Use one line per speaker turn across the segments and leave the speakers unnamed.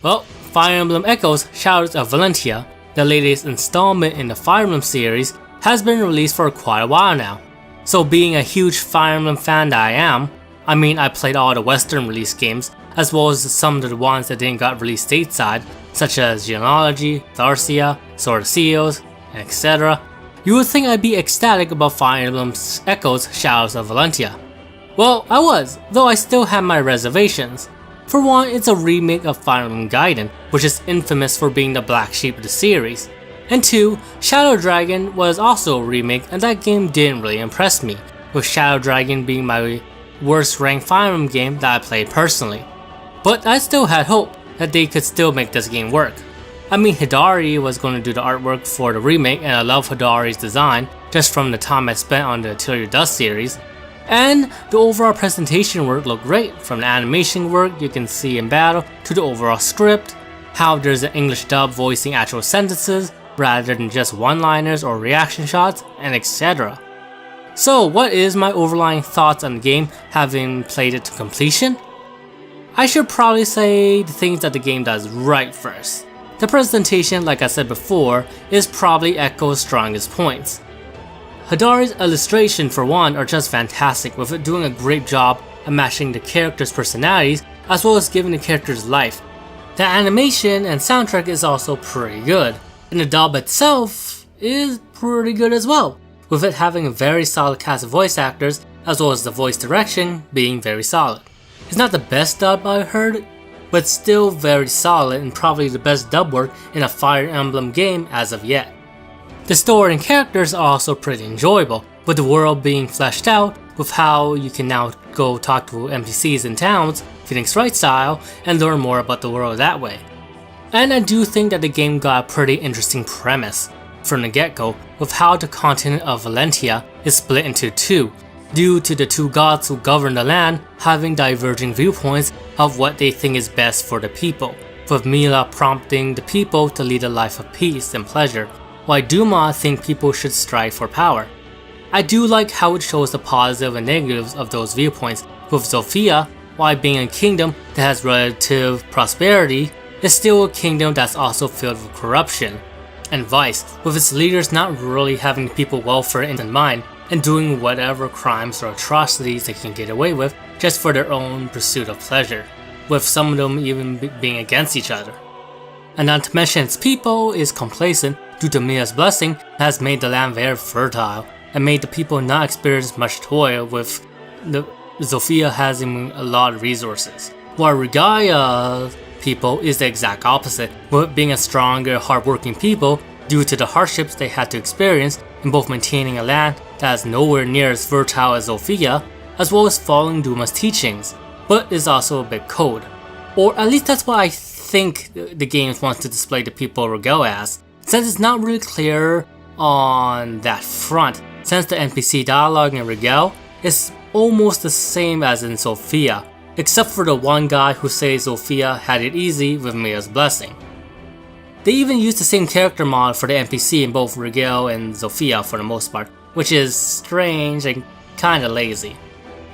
Well, Fire Emblem Echoes Shadows of Valentia, the latest installment in the Fire Emblem series, has been released for quite a while now. So being a huge Fire Emblem fan that I am, I played all the Western release games, as well as some of the ones that didn't got released stateside, such as Genealogy, Tharsia, Sword of Seals, etc. You would think I'd be ecstatic about Fire Emblem Echoes Shadows of Valentia. Well, I was, though I still had my reservations. For one, it's a remake of Fire Emblem Gaiden, which is infamous for being the black sheep of the series. And two, Shadow Dragon was also a remake, and that game didn't really impress me, with Shadow Dragon being my worst ranked Fire Emblem game that I played personally. But I still had hope that they could still make this game work. Hidari was going to do the artwork for the remake, and I love Hidari's design just from the time I spent on the Atelier Dust series. And the overall presentation work looked great, from the animation work you can see in battle to the overall script, how there's an English dub voicing actual sentences rather than just one-liners or reaction shots, and etc. So what is my overlying thoughts on the game having played it to completion? I should probably say the things that the game does right first. The presentation, like I said before, is probably Echo's strongest points. Hidari's illustrations for one are just fantastic, with it doing a great job of matching the characters' personalities as well as giving the characters life. The animation and soundtrack is also pretty good, and the dub itself is pretty good as well, with it having a very solid cast of voice actors as well as the voice direction being very solid. It's not the best dub I've heard, but still very solid and probably the best dub work in a Fire Emblem game as of yet. The story and characters are also pretty enjoyable, with the world being fleshed out with how you can now go talk to NPCs in towns, Phoenix Wright style, and learn more about the world that way. And I do think that the game got a pretty interesting premise from the get-go, with how the continent of Valentia is split into two, due to the two gods who govern the land having diverging viewpoints of what they think is best for the people, with Mila prompting the people to lead a life of peace and pleasure, while Duma think people should strive for power. I do like how it shows the positive and negatives of those viewpoints, with Zofia, while being a kingdom that has relative prosperity, is still a kingdom that's also filled with corruption and vice, with its leaders not really having people's welfare in mind and doing whatever crimes or atrocities they can get away with just for their own pursuit of pleasure, with some of them even being against each other. And not to mention its people is complacent due to Mia's blessing that has made the land very fertile and made the people not experience much toil, with Zofia having a lot of resources. While Rigaya's people is the exact opposite, with being a stronger, hardworking people due to the hardships they had to experience in both maintaining a land that is nowhere near as fertile as Zofia, as well as following Duma's teachings, but is also a bit cold. Or at least that's what I think the game wants to display the people of Rigel as, since it's not really clear on that front, since the NPC dialogue in Rigel is almost the same as in Zofia, except for the one guy who says Zofia had it easy with Mia's blessing. They even used the same character model for the NPC in both Rigel and Zofia for the most part, which is strange and kinda lazy.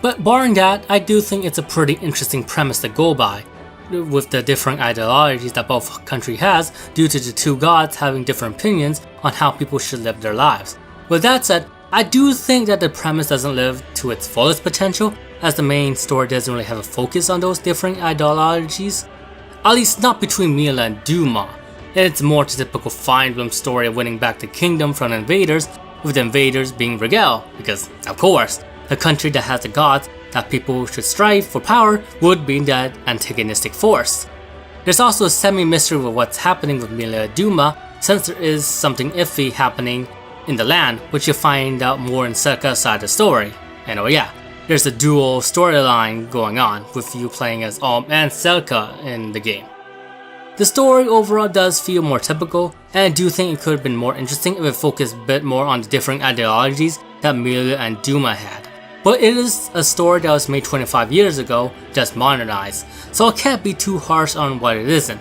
But barring that, I do think it's a pretty interesting premise to go by, with the different ideologies that both country has due to the two gods having different opinions on how people should live their lives. With that said, I do think that the premise doesn't live to its fullest potential, as the main story doesn't really have a focus on those different ideologies, at least not between Mila and Duma. It's more the typical Fire Emblem story of winning back the kingdom from the invaders, with the invaders being Rigel, because of course, the country that has the gods that people should strive for power would be that antagonistic force. There's also a semi-mystery with what's happening with Mila and Duma, since there is something iffy happening in the land, which you'll find out more in Selka's side of the story. And oh yeah, there's a dual storyline going on, with you playing as Alm and Selka in the game. The story overall does feel more typical, and I do think it could have been more interesting if it focused a bit more on the different ideologies that Mila and Duma had. But it is a story that was made 25 years ago, just modernized, so I can't be too harsh on what it isn't.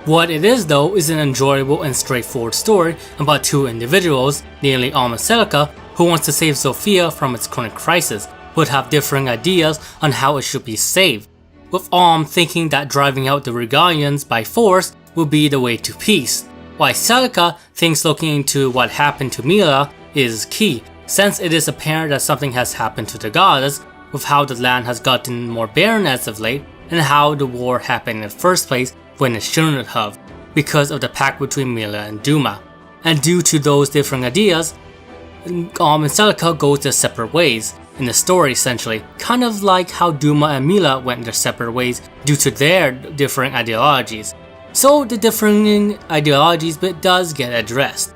What it is though is an enjoyable and straightforward story about two individuals, namely Alm and Selka, who wants to save Zofia from its current crisis, but have differing ideas on how it should be saved. with thinking that driving out the rebellions by force would be the way to peace, while Celica thinks looking into what happened to Mila is key, since it is apparent that something has happened to the goddess with how the land has gotten more barren as of late and how the war happened in the first place when it shouldn't have, because of the pact between Mila and Duma. And due to those different ideas, and Celica goes their separate ways in the story essentially, kind of like how Duma and Mila went their separate ways due to their different ideologies. So the differing ideologies bit does get addressed,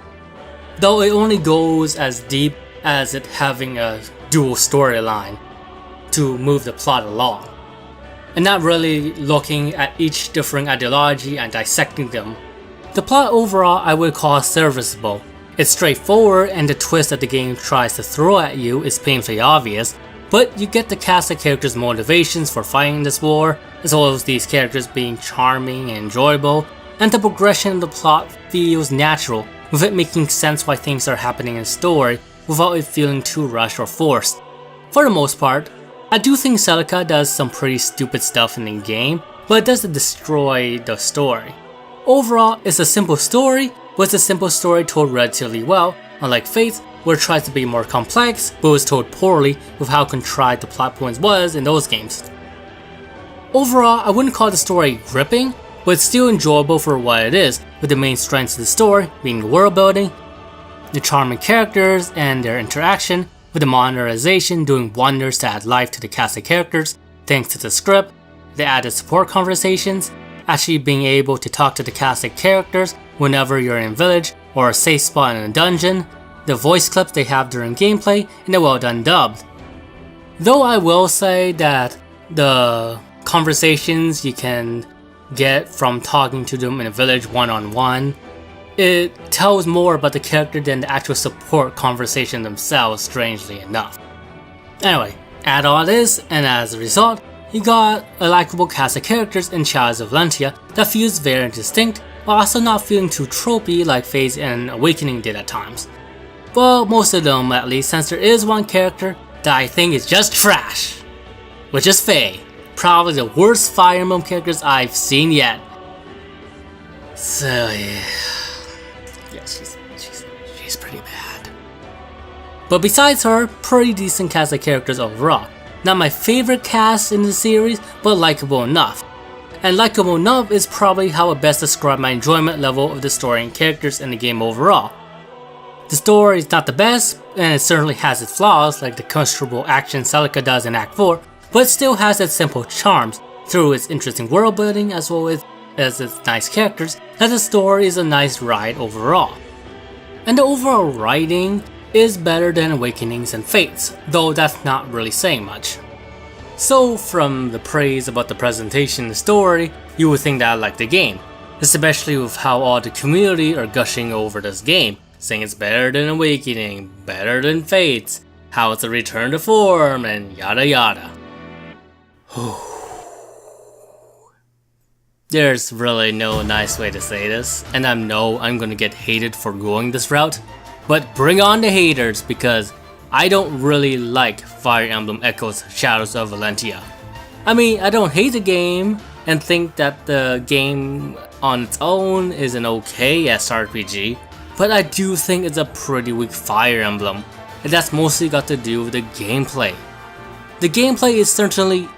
though it only goes as deep as it having a dual storyline to move the plot along, and not really looking at each differing ideology and dissecting them. The plot overall I would call serviceable. It's straightforward and the twist that the game tries to throw at you is painfully obvious, but you get the cast of characters' motivations for fighting this war, as well as these characters being charming and enjoyable, and the progression of the plot feels natural, with it making sense why things are happening in the story without it feeling too rushed or forced. For the most part, I do think Celica does some pretty stupid stuff in the game, but it doesn't destroy the story. Overall, it's a simple story, but it's a simple story told relatively well, unlike Fates, where it tries to be more complex, but was told poorly with how contrived the plot points was in those games. Overall, I wouldn't call the story gripping, but it's still enjoyable for what it is, with the main strengths of the story being the world building, the charming characters and their interaction, with the modernization doing wonders to add life to the cast of characters thanks to the script, the added support conversations, actually being able to talk to the cast of characters whenever you're in a village or a safe spot in a dungeon, the voice clips they have during gameplay, and the well done dubbed. Though I will say that the conversations you can get from talking to them in a village one-on-one, it tells more about the character than the actual support conversation themselves, strangely enough. Anyway, add all this, and as a result, you got a likable cast of characters in Shadows of Valentia that feels very distinct, while also not feeling too tropey like Phase and Awakening did at times. Well, most of them at least, since there is one character that I think is just trash, which is Faye, probably the worst Fire Emblem characters I've seen yet. So yeah, she's pretty bad. But besides her, pretty decent cast of characters overall. Not my favorite cast in the series, but likable enough. And likable enough is probably how I best describe my enjoyment level of the story and characters in the game overall. The story is not the best, and it certainly has its flaws like the questionable action Celica does in Act 4, but it still has its simple charms through its interesting world building as well as its nice characters, that the story is a nice ride overall. And the overall writing is better than Awakenings and Fates, though that's not really saying much. So from the praise about the presentation and the story, you would think that I like the game, especially with how all the community are gushing over this game, saying it's better than Awakening, better than Fates, how it's a return to form, and yada yada. There's really no nice way to say this, and I know I'm gonna get hated for going this route, but bring on the haters because I don't really like Fire Emblem Echoes Shadows of Valentia. I mean, I don't hate the game and think that the game on its own is an okay SRPG, but I do think it's a pretty weak Fire Emblem, and that's mostly got to do with the gameplay. The gameplay is certainly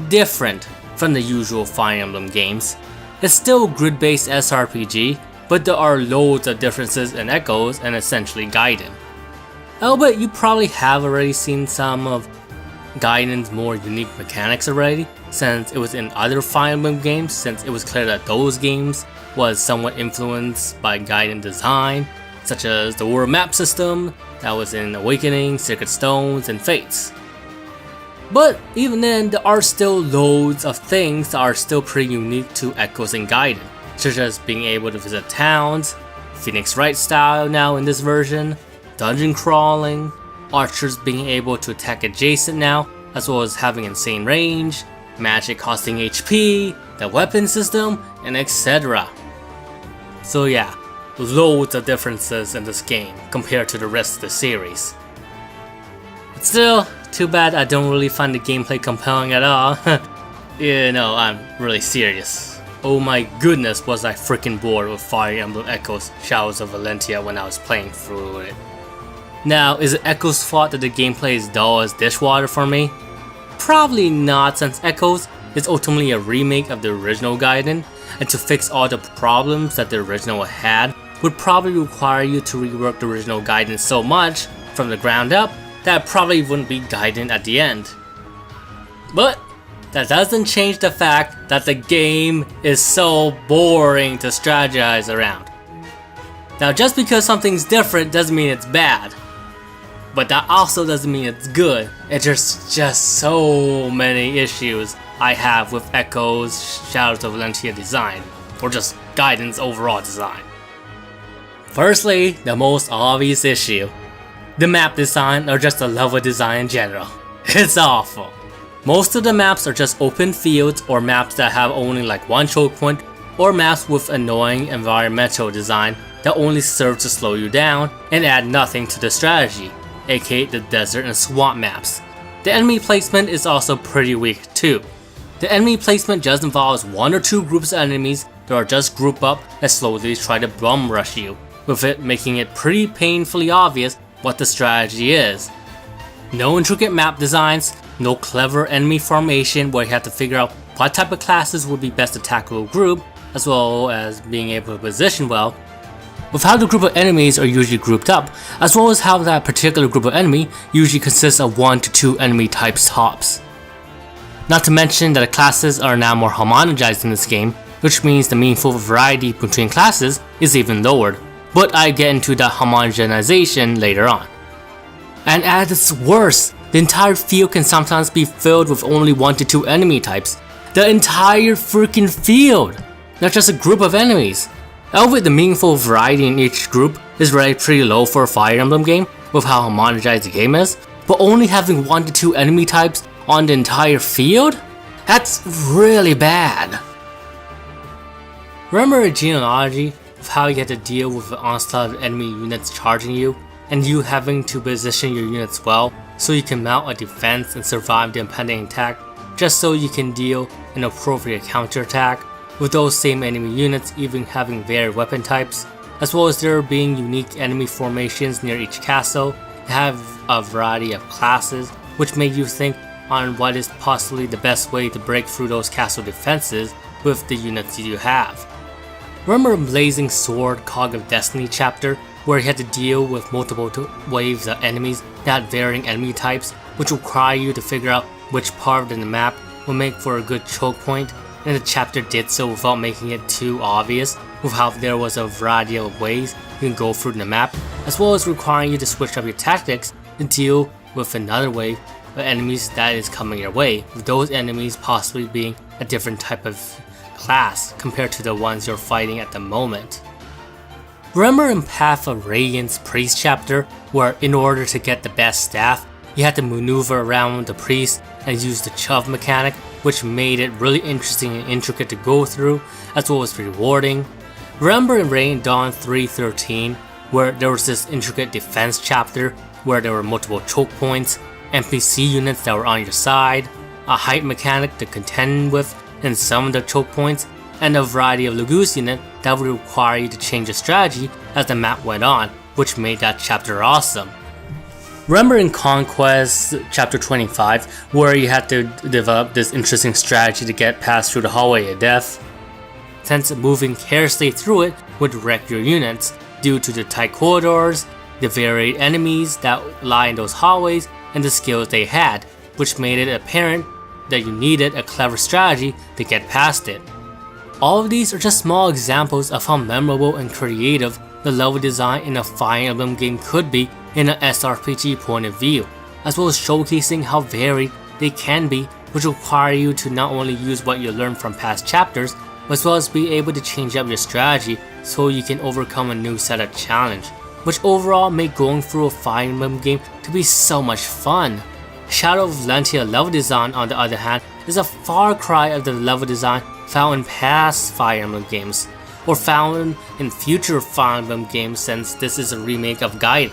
different from the usual Fire Emblem games. It's still a grid-based SRPG, but there are loads of differences in Echoes and essentially Gaiden. Albeit you probably have already seen some of Gaiden's more unique mechanics already, since it was in other Fire Emblem games, since it was clear that those games was somewhat influenced by Gaiden design, such as the world map system that was in Awakening, Sacred Stones, and Fates. But even then, there are still loads of things that are still pretty unique to Echoes and Gaiden, such as being able to visit towns, Phoenix Wright style now in this version, dungeon crawling, archers being able to attack adjacent now, as well as having insane range, magic costing HP, the weapon system, and etc. So yeah, loads of differences in this game compared to the rest of the series. But still, too bad I don't really find the gameplay compelling at all. Yeah, no, I'm really serious. Oh my goodness, was I freaking bored with Fire Emblem Echoes Shadows of Valentia when I was playing through it. Now, is it Echoes' fault that the gameplay is dull as dishwater for me? Probably not, since Echoes is ultimately a remake of the original Gaiden, and to fix all the problems that the original had would probably require you to rework the original Gaiden so much from the ground up that it probably wouldn't be Gaiden at the end. But that doesn't change the fact that the game is so boring to strategize around. Now, just because something's different doesn't mean it's bad, but that also doesn't mean it's good. There's just so many issues I have with Echoes Shadows of Valentia design, or just Gaiden's overall design. Firstly, the most obvious issue. The map design or just the level design in general. It's awful. Most of the maps are just open fields or maps that have only like one choke point, or maps with annoying environmental design that only serve to slow you down and add nothing to the strategy, aka the desert and swamp maps. The enemy placement is also pretty weak too. The enemy placement just involves one or two groups of enemies that are just grouped up that slowly try to bum rush you, with it making it pretty painfully obvious what the strategy is. No intricate map designs, no clever enemy formation where you have to figure out what type of classes would be best to tackle a group, as well as being able to position well, with how the group of enemies are usually grouped up, as well as how that particular group of enemy usually consists of 1 to 2 enemy types tops. Not to mention that the classes are now more homogenized in this game, which means the meaningful variety between classes is even lowered, but I get into that homogenization later on. And at its worst, the entire field can sometimes be filled with only 1 to 2 enemy types. The entire freaking field! Not just a group of enemies. Albeit the meaningful variety in each group is already pretty low for a Fire Emblem game with how homogenized the game is, but only having 1 to 2 enemy types on the entire field? That's really bad. Remember a genealogy of how you had to deal with an onslaught of enemy units charging you, and you having to position your units well so you can mount a defense and survive the impending attack, just so you can deal an appropriate counterattack, with those same enemy units even having varied weapon types, as well as there being unique enemy formations near each castle, have a variety of classes, which made you think on what is possibly the best way to break through those castle defenses with the units you have. Remember Blazing Sword Cog of Destiny chapter, where you had to deal with multiple waves of enemies that had varying enemy types, which require you to figure out which part of the map will make for a good choke point, and the chapter did so without making it too obvious, with how there was a variety of ways you can go through the map, as well as requiring you to switch up your tactics to deal with another wave of enemies that is coming your way, with those enemies possibly being a different type of class compared to the ones you're fighting at the moment. Remember in Path of Radiance Priest chapter, where in order to get the best staff, you had to maneuver around the priest and use the shove mechanic, which made it really interesting and intricate to go through, as well as rewarding. Remember in Rain Dawn 3:13, where there was this intricate defense chapter, where there were multiple choke points, NPC units that were on your side, a height mechanic to contend with in some of the choke points, and a variety of Lugus unit that would require you to change your strategy as the map went on, which made that chapter awesome. Remember in Conquest chapter 25, where you had to develop this interesting strategy to get past through the hallway of death? Since moving carelessly through it would wreck your units due to the tight corridors, the varied enemies that lie in those hallways, and the skills they had, which made it apparent that you needed a clever strategy to get past it. All of these are just small examples of how memorable and creative the level design in a Fire Emblem game could be in an SRPG point of view, as well as showcasing how varied they can be, which require you to not only use what you learned from past chapters, as well as be able to change up your strategy so you can overcome a new set of challenge, which overall made going through a Fire Emblem game to be so much fun. Shadow of Valentia level design, on the other hand, is a far cry of the level design found in past Fire Emblem games, or found in future Fire Emblem games, since this is a remake of Gaiden.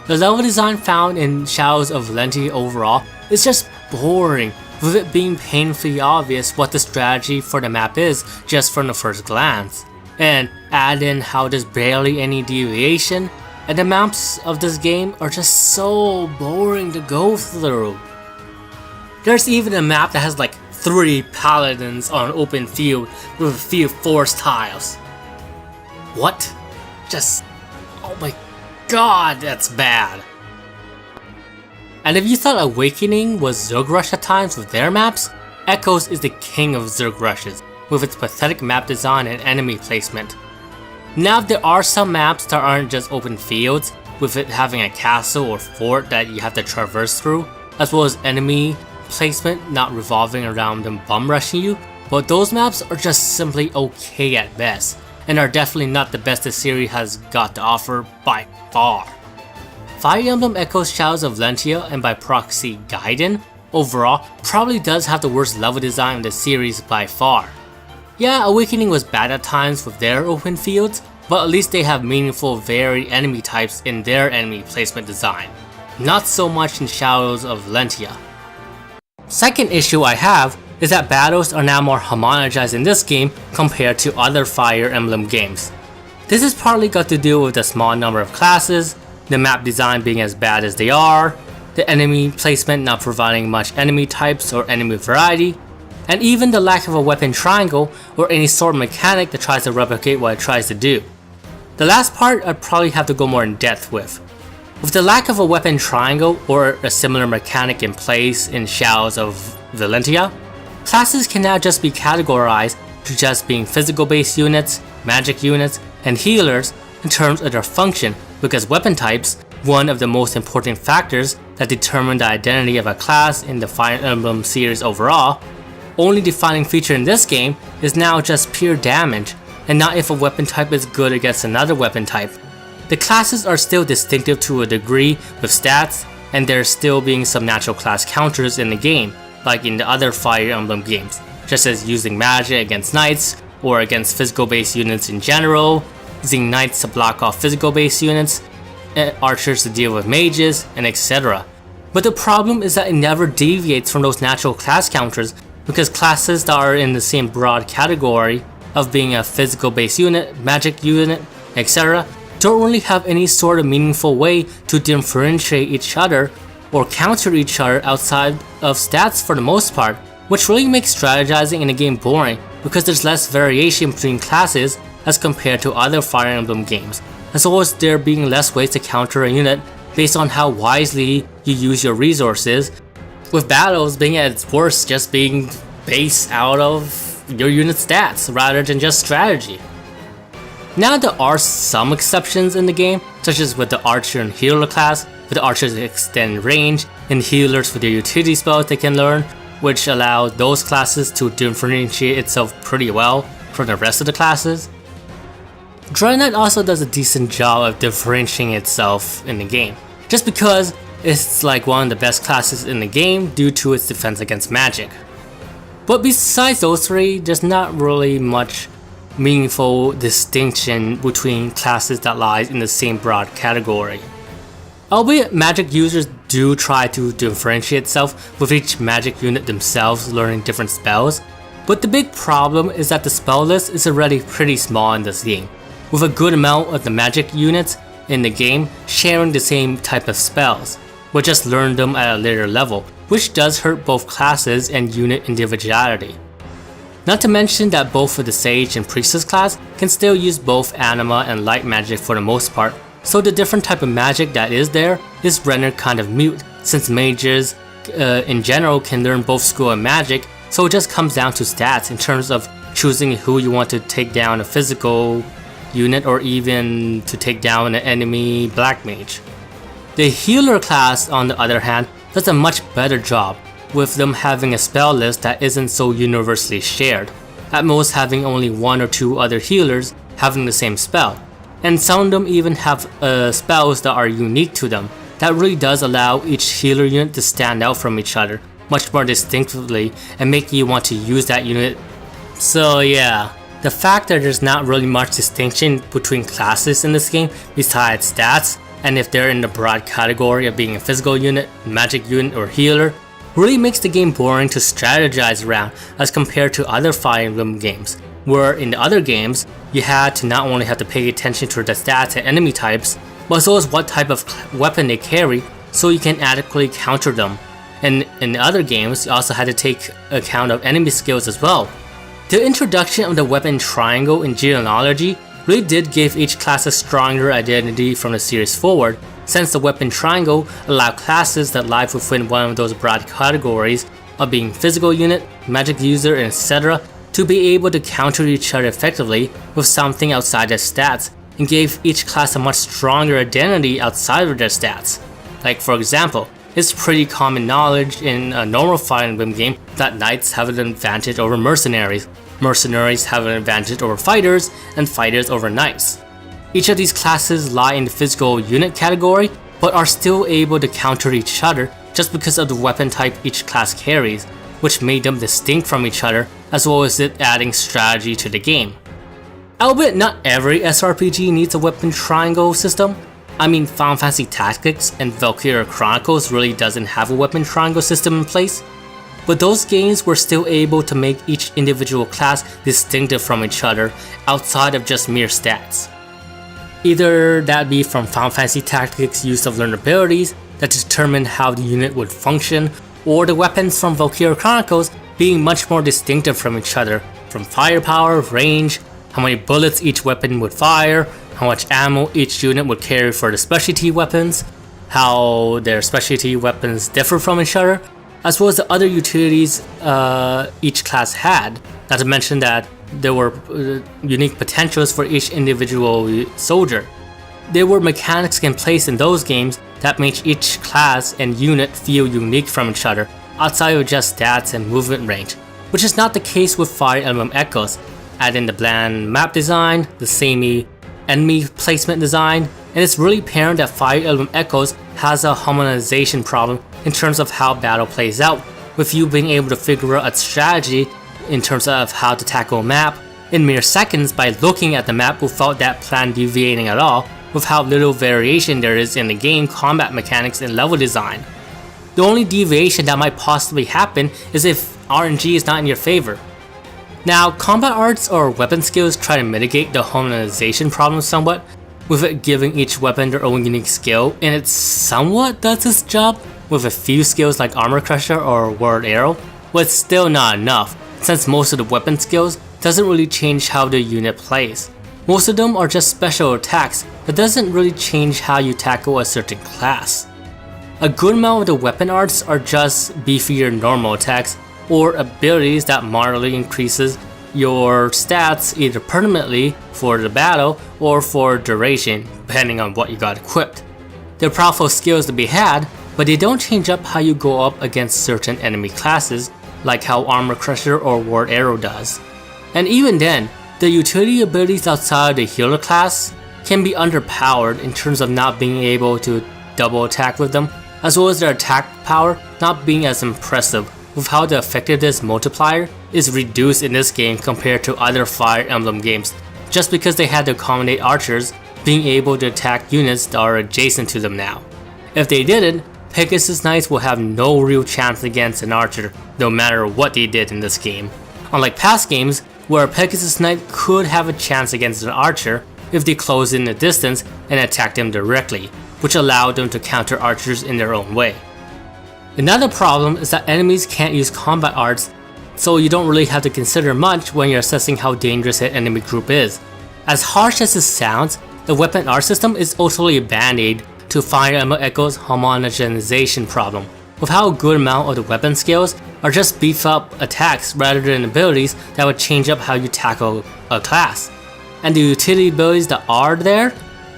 The level design found in Shadows of Valentia overall is just boring, with it being painfully obvious what the strategy for the map is just from the first glance. And add in how there's barely any deviation, and the maps of this game are just so boring to go through. There's even a map that has like 3 paladins on an open field with a few forest tiles. What? Just... oh my god, that's bad. And if you thought Awakening was Zerg Rush at times with their maps, Echoes is the king of Zerg Rushes, with its pathetic map design and enemy placement. Now there are some maps that aren't just open fields, with it having a castle or fort that you have to traverse through, as well as enemy placement not revolving around them bum rushing you, but those maps are just simply okay at best, and are definitely not the best the series has got to offer by far. Fire Emblem Echoes Shadows of Valentia, and by proxy Gaiden, overall probably does have the worst level design in the series by far. Yeah, Awakening was bad at times with their open fields, but at least they have meaningful varied enemy types in their enemy placement design. Not so much in Shadows of Valentia. Second issue I have is that battles are now more homogenized in this game compared to other Fire Emblem games. This has partly got to do with the small number of classes, the map design being as bad as they are, the enemy placement not providing much enemy types or enemy variety, and even the lack of a weapon triangle or any sort of mechanic that tries to replicate what it tries to do. The last part I'd probably have to go more in depth with. With the lack of a weapon triangle or a similar mechanic in place in Shadows of Valentia, classes can now just be categorized to just being physical based units, magic units, and healers in terms of their function, because weapon types, one of the most important factors that determine the identity of a class in the Fire Emblem series overall, only defining feature in this game is now just pure damage, and not if a weapon type is good against another weapon type. The classes are still distinctive to a degree with stats, and there still being some natural class counters in the game, like in the other Fire Emblem games, just as using magic against knights, or against physical based units in general, using knights to block off physical based units, archers to deal with mages, and etc. But the problem is that it never deviates from those natural class counters, because classes that are in the same broad category of being a physical based unit, magic unit, etc. don't really have any sort of meaningful way to differentiate each other or counter each other outside of stats for the most part, which really makes strategizing in the game boring because there's less variation between classes as compared to other Fire Emblem games, as well as there being less ways to counter a unit based on how wisely you use your resources, with battles being at its worst just being based out of your unit stats rather than just strategy. Now there are some exceptions in the game, such as with the archer and healer class, with the archers extend range, and healers with their utility spells they can learn, which allow those classes to differentiate itself pretty well from the rest of the classes. Dreadnought also does a decent job of differentiating itself in the game, just because it's like one of the best classes in the game due to its defense against magic. But besides those three, there's not really much meaningful distinction between classes that lies in the same broad category. Albeit magic users do try to differentiate itself with each magic unit themselves learning different spells, but the big problem is that the spell list is already pretty small in this game, with a good amount of the magic units in the game sharing the same type of spells, but just learn them at a later level, which does hurt both classes and unit individuality. Not to mention that both of the Sage and Priestess class can still use both anima and light magic for the most part, so the different type of magic that is there is rendered kind of mute, since mages in general can learn both school and magic, so it just comes down to stats in terms of choosing who you want to take down a physical unit or even to take down an enemy black mage. The healer class, on the other hand, does a much better job, with them having a spell list that isn't so universally shared, at most having only one or two other healers having the same spell, and some of them even have spells that are unique to them. That really does allow each healer unit to stand out from each other much more distinctively and make you want to use that unit. So yeah, the fact that there's not really much distinction between classes in this game besides stats, and if they're in the broad category of being a physical unit, magic unit, or healer, really makes the game boring to strategize around as compared to other Fire Emblem games, where in the other games, you had to not only have to pay attention to the stats and enemy types, but as well as what type of weapon they carry so you can adequately counter them. And in the other games, you also had to take account of enemy skills as well. The introduction of the weapon triangle in Genealogy really did give each class a stronger identity from the series forward, since the weapon triangle allowed classes that lie within one of those broad categories of being physical unit, magic user, and etc. to be able to counter each other effectively with something outside their stats, and gave each class a much stronger identity outside of their stats. Like for example, it's pretty common knowledge in a normal Fire Emblem game that knights have an advantage over mercenaries, mercenaries have an advantage over fighters, and fighters over knights. Each of these classes lie in the physical unit category, but are still able to counter each other just because of the weapon type each class carries, which made them distinct from each other, as well as it adding strategy to the game. Albeit not every SRPG needs a weapon triangle system. I mean, Final Fantasy Tactics and Valkyria Chronicles really doesn't have a weapon triangle system in place, but those games were still able to make each individual class distinctive from each other outside of just mere stats. Either that be from Final Fantasy Tactics' use of learned abilities that determined how the unit would function, or the weapons from Valkyria Chronicles being much more distinctive from each other, from firepower, range, how many bullets each weapon would fire, how much ammo each unit would carry for the specialty weapons, how their specialty weapons differ from each other, as well as the other utilities each class had, not to mention that there were unique potentials for each individual soldier. There were mechanics in place in those games that made each class and unit feel unique from each other, outside of just stats and movement range, which is not the case with Fire Emblem Echoes. Add in the bland map design, the samey enemy placement design, and it's really apparent that Fire Emblem Echoes has a harmonization problem in terms of how battle plays out, with you being able to figure out a strategy in terms of how to tackle a map in mere seconds by looking at the map without that plan deviating at all, with how little variation there is in the game combat mechanics and level design. The only deviation that might possibly happen is if RNG is not in your favor. Now, combat arts or weapon skills try to mitigate the harmonization problem somewhat, with it giving each weapon their own unique skill, and it somewhat does its job with a few skills like Armor Crusher or Word Arrow, but it's still not enough, since most of the weapon skills doesn't really change how the unit plays. Most of them are just special attacks that doesn't really change how you tackle a certain class. A good amount of the weapon arts are just beefier normal attacks or abilities that moderately increases your stats either permanently for the battle or for duration, depending on what you got equipped. They're powerful skills to be had, but they don't change up how you go up against certain enemy classes, like how Armor Crusher or Ward Arrow does. And even then, the utility abilities outside of the healer class can be underpowered in terms of not being able to double attack with them, as well as their attack power not being as impressive, with how the effectiveness multiplier is reduced in this game compared to other Fire Emblem games, just because they had to accommodate archers being able to attack units that are adjacent to them now. If they didn't, Pegasus Knights will have no real chance against an archer, no matter what they did in this game. Unlike past games, where a Pegasus Knight could have a chance against an archer if they close in the distance and attack them directly, which allowed them to counter archers in their own way. Another problem is that enemies can't use combat arts, so you don't really have to consider much when you're assessing how dangerous an enemy group is. As harsh as this sounds, the weapon art system is totally a band-aid to Fire Emblem Echoes' homogenization problem, with how a good amount of the weapon skills are just beef up attacks rather than abilities that would change up how you tackle a class. And the utility abilities that are there,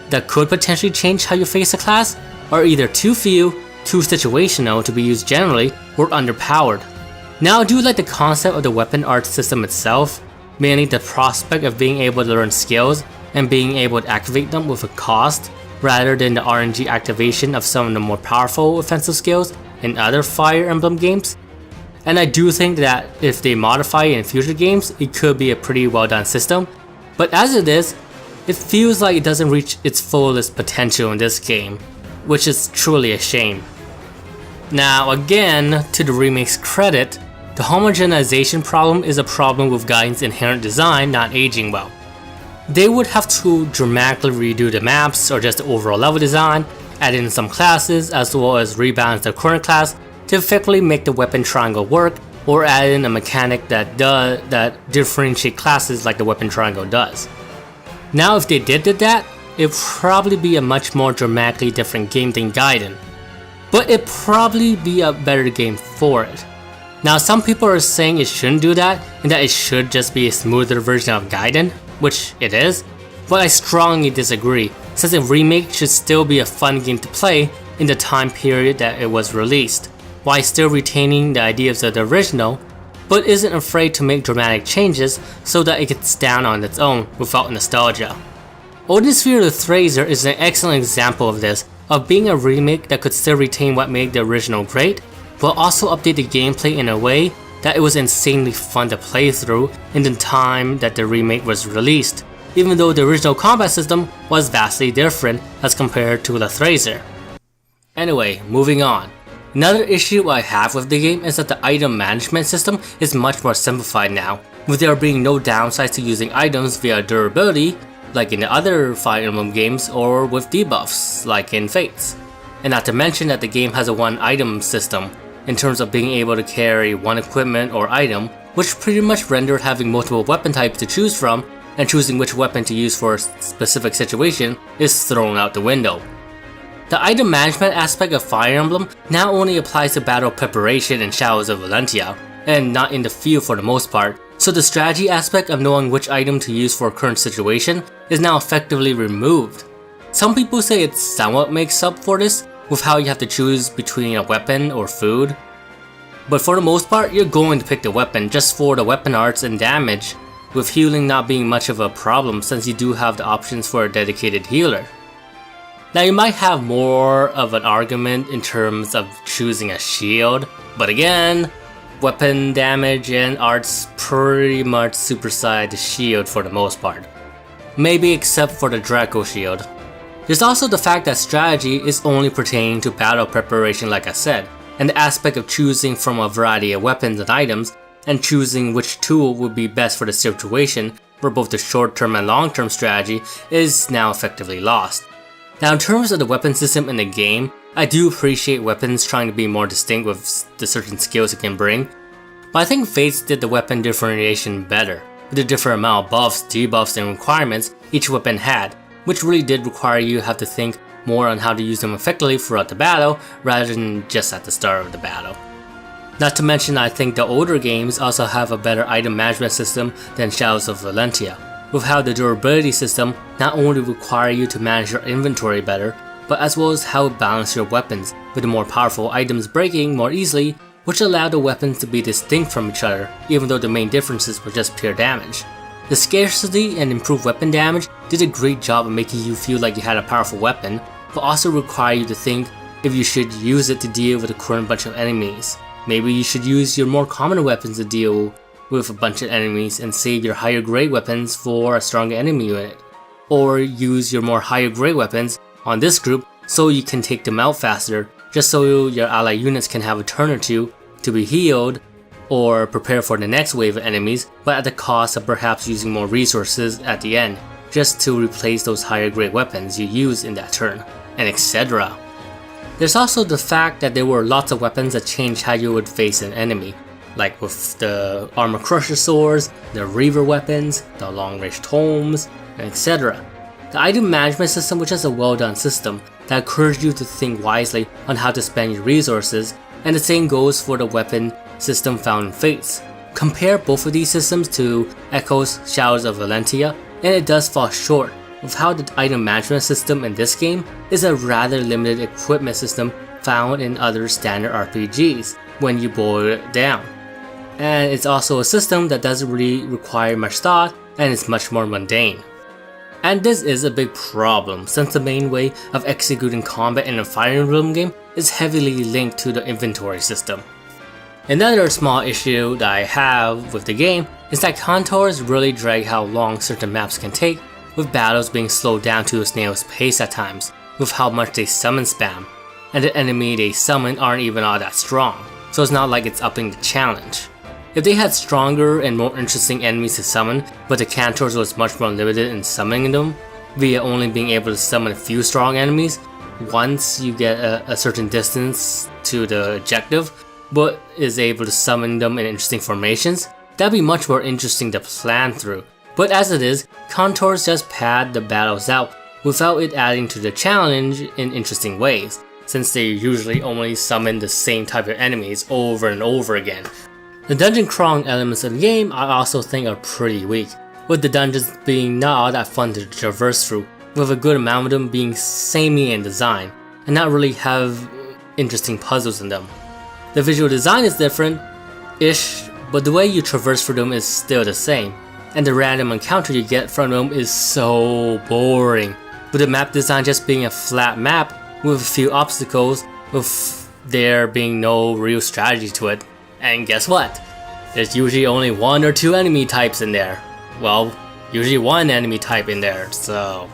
that could potentially change how you face a class, are either too few, too situational to be used generally, or underpowered. Now I do like the concept of the weapon art system itself, mainly the prospect of being able to learn skills and being able to activate them with a cost, rather than the RNG activation of some of the more powerful offensive skills in other Fire Emblem games. And I do think that if they modify it in future games, it could be a pretty well done system, but as it is, it feels like it doesn't reach its fullest potential in this game, which is truly a shame. Now again, to the remake's credit, the homogenization problem is a problem with Gaiden's inherent design not aging well. They would have to dramatically redo the maps or just the overall level design, add in some classes as well as rebalance the current class to effectively make the weapon triangle work, or add in a mechanic that differentiate classes like the weapon triangle does. Now if they did that, it'd probably be a much more dramatically different game than Gaiden, but it'd probably be a better game for it. Now some people are saying it shouldn't do that and that it should just be a smoother version of Gaiden, which it is, but I strongly disagree, since a remake should still be a fun game to play in the time period that it was released, while still retaining the ideas of the original, but isn't afraid to make dramatic changes so that it can stand on its own without nostalgia. Odin Sphere the Tracer is an excellent example of this, of being a remake that could still retain what made the original great, but also update the gameplay in a way that it was insanely fun to play through in the time that the remake was released, even though the original combat system was vastly different as compared to the Tracer. Anyway, moving on. Another issue I have with the game is that the item management system is much more simplified now, with there being no downsides to using items via durability, like in the other Fire Emblem games, or with debuffs, like in Fates. And not to mention that the game has a one item system, in terms of being able to carry one equipment or item, which pretty much rendered having multiple weapon types to choose from and choosing which weapon to use for a specific situation is thrown out the window. The item management aspect of Fire Emblem now only applies to battle preparation in Shadows of Valentia, and not in the field for the most part, so the strategy aspect of knowing which item to use for a current situation is now effectively removed. Some people say it somewhat makes up for this, with how you have to choose between a weapon or food. But for the most part, you're going to pick the weapon just for the weapon arts and damage, with healing not being much of a problem since you do have the options for a dedicated healer. Now you might have more of an argument in terms of choosing a shield, but again, weapon damage and arts pretty much supersede the shield for the most part. Maybe except for the Draco shield. There's also the fact that strategy is only pertaining to battle preparation like I said, and the aspect of choosing from a variety of weapons and items, and choosing which tool would be best for the situation for both the short-term and long-term strategy is now effectively lost. Now in terms of the weapon system in the game, I do appreciate weapons trying to be more distinct with the certain skills it can bring, but I think Fates did the weapon differentiation better, with the different amount of buffs, debuffs, and requirements each weapon had, which really did require you to have to think more on how to use them effectively throughout the battle rather than just at the start of the battle. Not to mention, I think the older games also have a better item management system than Shadows of Valentia, with how the durability system not only require you to manage your inventory better, but as well as how it balances your weapons, with the more powerful items breaking more easily, which allowed the weapons to be distinct from each other, even though the main differences were just pure damage. The scarcity and improved weapon damage did a great job of making you feel like you had a powerful weapon, but also require you to think if you should use it to deal with a current bunch of enemies. Maybe you should use your more common weapons to deal with a bunch of enemies and save your higher grade weapons for a stronger enemy unit. Or use your more higher grade weapons on this group so you can take them out faster, just so your ally units can have a turn or two to be healed or prepare for the next wave of enemies, but at the cost of perhaps using more resources at the end, just to replace those higher grade weapons you use in that turn, and etc. There's also the fact that there were lots of weapons that changed how you would face an enemy, like with the Armor Crusher swords, the Reaver weapons, the long range tomes, and etc. The item management system, which is a well done system that encourages you to think wisely on how to spend your resources, and the same goes for the weapon system found in Fates. Compare both of these systems to Echo's Shadows of Valentia, and it does fall short, with how the item management system in this game is a rather limited equipment system found in other standard RPGs when you boil it down. And it's also a system that doesn't really require much thought and is much more mundane. And this is a big problem since the main way of executing combat in a Fire Emblem game is heavily linked to the inventory system. Another small issue that I have with the game is that contours really drag how long certain maps can take, with battles being slowed down to a snail's pace at times, with how much they summon spam. and the enemy they summon aren't even all that strong, so it's not like it's upping the challenge. If they had stronger and more interesting enemies to summon, but the Cantors was much more limited in summoning them, via only being able to summon a few strong enemies once you get a certain distance to the objective, but is able to summon them in interesting formations, that'd be much more interesting to plan through. But as it is, Cantors just pad the battles out without it adding to the challenge in interesting ways, since they usually only summon the same type of enemies over and over again. The dungeon crawling elements of the game I also think are pretty weak, with the dungeons being not all that fun to traverse through, with a good amount of them being samey in design, and not really have interesting puzzles in them. The visual design is different-ish, but the way you traverse through them is still the same, and the random encounter you get from them is so boring, with the map design just being a flat map with a few obstacles, with there being no real strategy to it. And guess what? There's usually only 1 or 2 enemy types in there. Well, usually 1 enemy type in there, so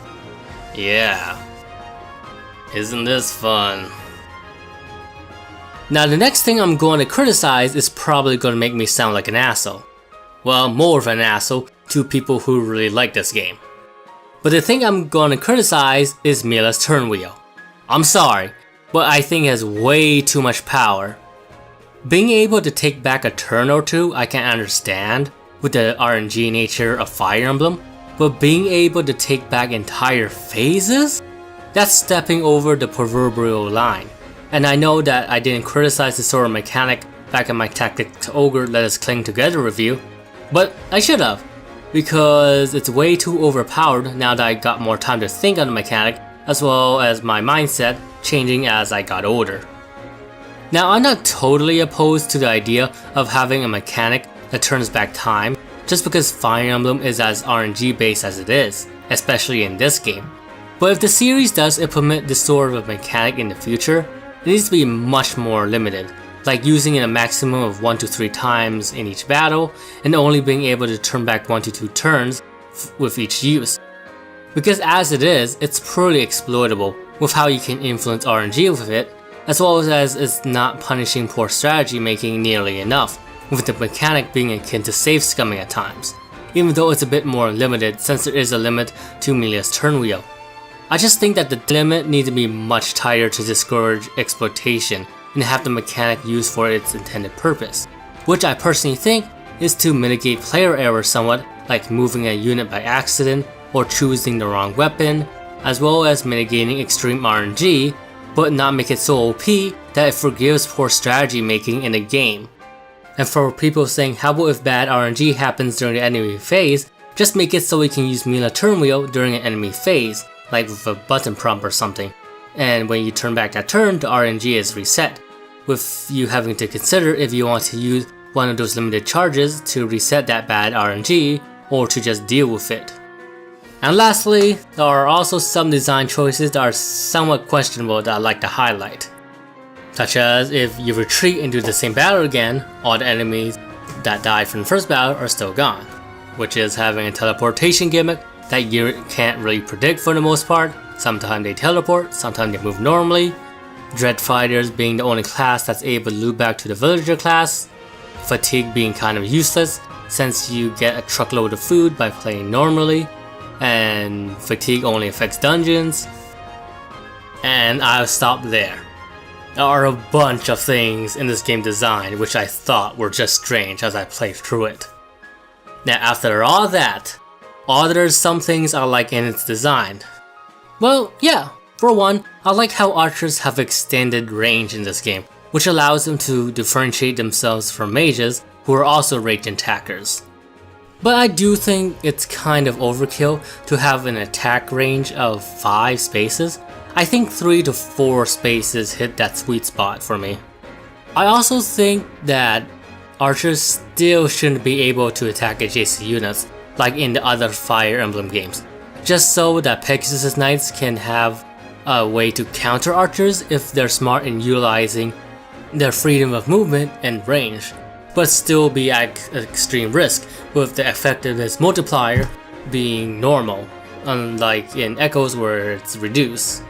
yeah. Isn't this fun? Now the next thing I'm going to criticize is probably going to make me sound like an asshole. Well, more of an asshole to people who really like this game. But the thing I'm going to criticize is Mila's turn wheel. I'm sorry, but I think it has way too much power. Being able to take back a turn or two I can understand with the RNG nature of Fire Emblem, but being able to take back entire phases? That's stepping over the proverbial line. And I know that I didn't criticize the sort of mechanic back in my Tactics Ogre Let Us Cling Together review, but I should have, because it's way too overpowered now that I got more time to think on the mechanic, as well as my mindset changing as I got older. Now I'm not totally opposed to the idea of having a mechanic that turns back time, just because Fire Emblem is as RNG based as it is, especially in this game. But if the series does implement this sort of a mechanic in the future, it needs to be much more limited, like using it a maximum of 1 to 3 times in each battle, and only being able to turn back 1 to 2 turns with each use. Because as it is, it's pretty exploitable with how you can influence RNG with it, as well as it's not punishing poor strategy making nearly enough, with the mechanic being akin to save scumming at times, even though it's a bit more limited since there is a limit to Mila's turn wheel. I just think that the limit needs to be much tighter to discourage exploitation and have the mechanic used for its intended purpose, which I personally think is to mitigate player error somewhat, like moving a unit by accident or choosing the wrong weapon, as well as mitigating extreme RNG, but not make it so OP that it forgives poor strategy making in the game. And for people saying how about if bad RNG happens during the enemy phase, just make it so we can use Mila turn wheel during an enemy phase, like with a button prompt or something, and when you turn back that turn, the RNG is reset, with you having to consider if you want to use one of those limited charges to reset that bad RNG, or to just deal with it. And lastly, there are also some design choices that are somewhat questionable that I'd like to highlight. Such as if you retreat and do the same battle again, all the enemies that died from the first battle are still gone, which is having a teleportation gimmick that you can't really predict for the most part. Sometimes they teleport, sometimes they move normally. Dread Fighters being the only class that's able to loop back to the Villager class. Fatigue being kind of useless since you get a truckload of food by playing normally, and fatigue only affects dungeons. And I'll stop there. There are a bunch of things in this game design which I thought were just strange as I played through it. Now after all that, are there some things I like in its design? Well, yeah. For one, I like how archers have extended range in this game, which allows them to differentiate themselves from mages who are also ranged attackers. But I do think it's kind of overkill to have an attack range of 5 spaces. I think 3 to 4 spaces hit that sweet spot for me. I also think that archers still shouldn't be able to attack adjacent units like in the other Fire Emblem games, just so that Pegasus Knights can have a way to counter archers if they're smart in utilizing their freedom of movement and range, but still be at extreme risk with the effectiveness multiplier being normal, unlike in Echoes where it's reduced.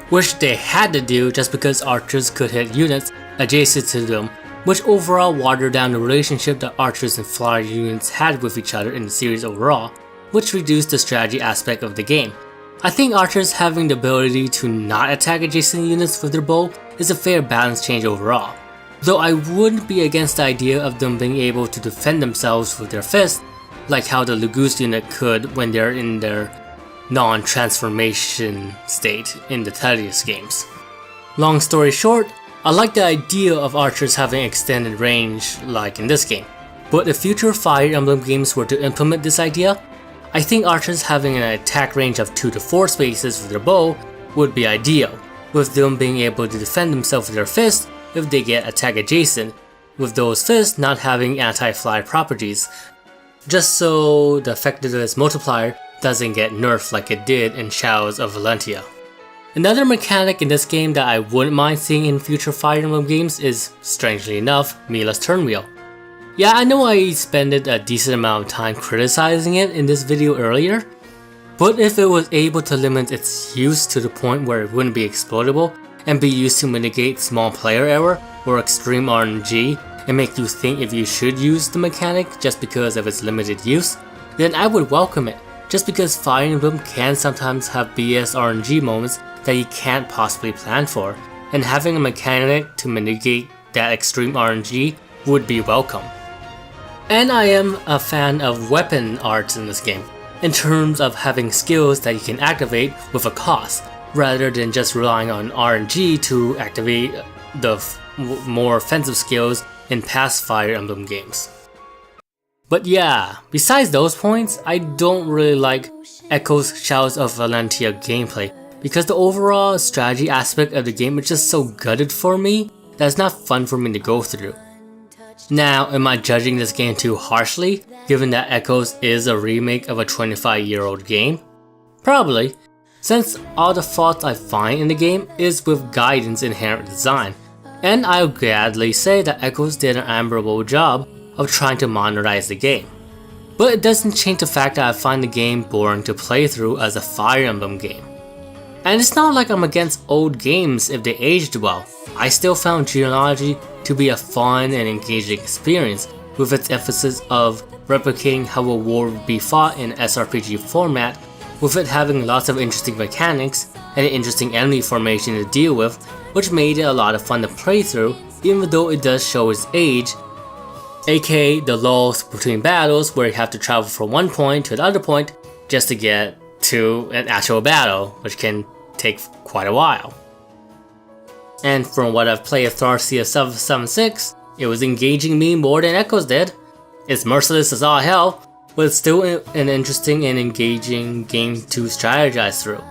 which they had to do just because archers could hit units adjacent to them, which overall watered down the relationship that archers and flyer units had with each other in the series overall, which reduced the strategy aspect of the game. I think archers having the ability to not attack adjacent units with their bow is a fair balance change overall, though I wouldn't be against the idea of them being able to defend themselves with their fist, like how the Lugus unit could when they're in their non-transformation state in the Tedious games. Long story short, I like the idea of archers having extended range like in this game, but if future Fire Emblem games were to implement this idea, I think archers having an attack range of 2 to 4 spaces with their bow would be ideal, with them being able to defend themselves with their fist if they get attack adjacent, with those fists not having anti-fly properties, just so the effectiveness multiplier doesn't get nerfed like it did in Shadows of Valentia. Another mechanic in this game that I wouldn't mind seeing in future Fire Emblem games is, strangely enough, Mila's turn wheel. Yeah, I know I spent a decent amount of time criticizing it in this video earlier, but if it was able to limit its use to the point where it wouldn't be exploitable and be used to mitigate small player error or extreme RNG and make you think if you should use the mechanic just because of its limited use, then I would welcome it, just because Fire Emblem can sometimes have BS RNG moments that you can't possibly plan for, and having a mechanic to mitigate that extreme RNG would be welcome. And I am a fan of weapon arts in this game, in terms of having skills that you can activate with a cost, rather than just relying on RNG to activate the more offensive skills in past Fire Emblem games. But yeah, besides those points, I don't really like Echo's Shadows of Valentia gameplay, because the overall strategy aspect of the game is just so gutted for me that it's not fun for me to go through. Now, am I judging this game too harshly, given that Echoes is a remake of a 25-year-old game? Probably, since all the faults I find in the game is with Gaiden's inherent design, and I'll gladly say that Echoes did an admirable job of trying to modernize the game. But it doesn't change the fact that I find the game boring to play through as a Fire Emblem game. And it's not like I'm against old games if they aged well. I still found Genealogy to be a fun and engaging experience, with its emphasis of replicating how a war would be fought in SRPG format, with it having lots of interesting mechanics and an interesting enemy formation to deal with, which made it a lot of fun to play through, even though it does show its age, aka the lulls between battles where you have to travel from one point to another point just to get to an actual battle, which can take quite a while. And from what I've played of Tharcia 776, it was engaging me more than Echoes did. It's merciless as all hell, but it's still an interesting and engaging game to strategize through.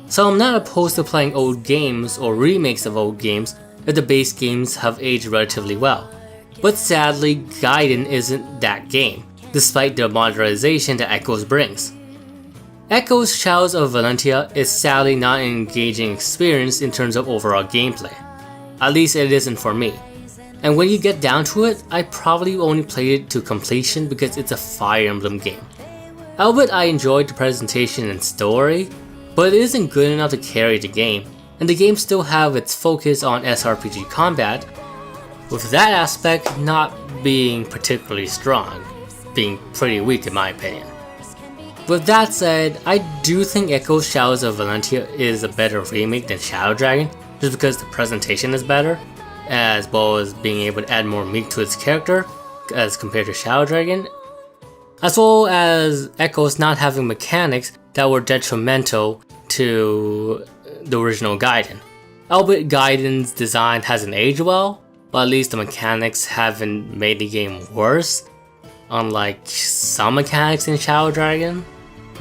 So I'm not opposed to playing old games or remakes of old games if the base games have aged relatively well. But sadly, Gaiden isn't that game, despite the modernization that Echoes brings. Echoes Shadows of Valentia is sadly not an engaging experience in terms of overall gameplay. At least it isn't for me. And when you get down to it, I probably only played it to completion because it's a Fire Emblem game. Albeit I enjoyed the presentation and story, but it isn't good enough to carry the game, and the game still have its focus on SRPG combat, with that aspect not being particularly strong, being pretty weak in my opinion. With that said, I do think Echoes Shadows of Valentia is a better remake than Shadow Dragon, just because the presentation is better, as well as being able to add more meat to its character as compared to Shadow Dragon, as well as Echoes not having mechanics that were detrimental to the original Gaiden. Albeit Gaiden's design hasn't aged well, but at least the mechanics haven't made the game worse, unlike some mechanics in Shadow Dragon,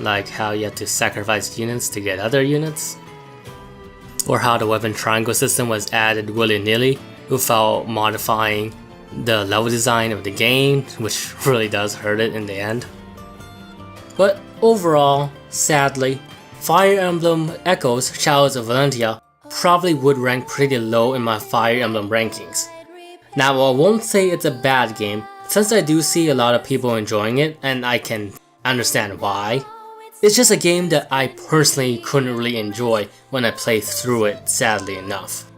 like how you have to sacrifice units to get other units, or how the weapon triangle system was added willy-nilly without modifying the level design of the game, which really does hurt it in the end. But overall, sadly, Fire Emblem Echoes Shadows of Valentia probably would rank pretty low in my Fire Emblem rankings. Now, I won't say it's a bad game, since I do see a lot of people enjoying it and I can understand why, It's just a game that I personally couldn't really enjoy when I played through it, sadly enough.